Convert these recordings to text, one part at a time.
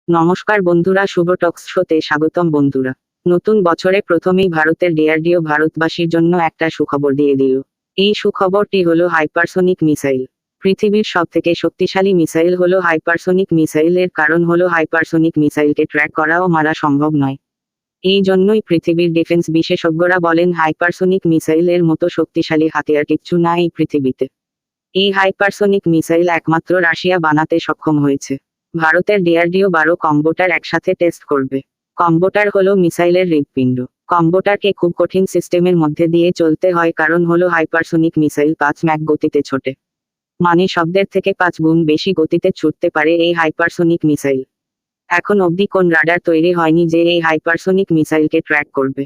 নমস্কার বন্ধুরা, শুভ টক্স শোতে স্বাগতম বন্ধুরা। নতুন বছরে প্রথমেই ভারতের ডিআরডিও ভারতবাসীর জন্য একটা সুখবর দিয়ে দিল। এই সুখবরটি হলো হাইপারসোনিক মিসাইল। পৃথিবীর সবথেকে শক্তিশালী মিসাইল হলো হাইপারসোনিক মিসাইল। এর কারণ হলো হাইপারসোনিক মিসাইলকে ট্র্যাক করা ও মারা সম্ভব নয়। এই জন্যই পৃথিবীর ডিফেন্স বিশেষজ্ঞরা বলেন হাইপারসোনিক মিসাইলের মতো শক্তিশালী হাতিয়ার কিচ্ছু না এই পৃথিবীতে। এই হাইপারসোনিক মিসাইল একমাত্র রাশিয়া বানাতে সক্ষম হয়েছে। ভারতের ডিআরডিও 12 কম্বোটার একসাথে টেস্ট করবে। কম্বোটার হলো মিসাইলের হৃৎপিণ্ড। কম্বোটারকে খুব কঠিন সিস্টেমের মধ্যে দিয়ে চলতে হয়, কারণ হলো হাইপারসোনিক মিসাইল 5 ম্যাক গতিতে ছোটে। মানে শব্দের থেকে 5 গুণ বেশি গতিতে ছুটতে পারে এই হাইপারসোনিক মিসাইল। এখন অবধি কোন রাডার তৈরি হয়নি যে এই হাইপারসোনিক মিসাইলকে ট্র্যাক করবে।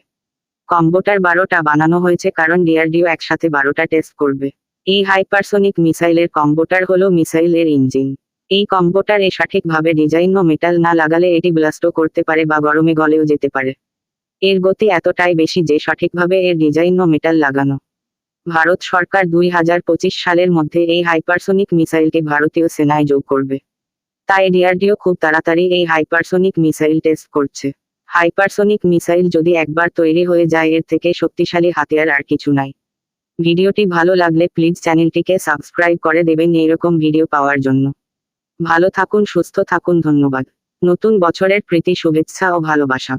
কম্বোটার 12টা বানানো হয়েছে কারণ ডিআরডিও একসাথে 12টা টেস্ট করবে। এই হাইপারসোনিক মিসাইলের কম্বোটার হলো মিসাইলের ইঞ্জিন। এই কম্বোটারে সঠিকভাবে ডিজাইন ও মেটাল না লাগালে এটি ব্লাস্টও করতে পারে বা গরমে গলেও যেতে পারে। এর গতি এতটাই বেশি যে সঠিকভাবে এর ডিজাইন ও মেটাল লাগানো। ভারত সরকার 2025 সালের মধ্যে এই হাইপারসোনিক মিসাইলকে ভারতীয় সেনায় যোগ করবে। তাই ডিআরডিও খুব তাড়াতাড়ি এই হাইপারসোনিক মিসাইল টেস্ট করছে। হাইপারসোনিক মিসাইল যদি একবার তৈরি হয়ে যায়, এর থেকে শক্তিশালী হাতিয়ার আর কিছু নাই। ভিডিওটি ভালো লাগলে প্লিজ চ্যানেলটিকে সাবস্ক্রাইব করে দেবেন এইরকম ভিডিও পাওয়ার জন্য। ভালো থাকুন, সুস্থ থাকুন, ধন্যবাদ। নতুন বছরের প্রীতি, শুভেচ্ছা ও ভালোবাসা।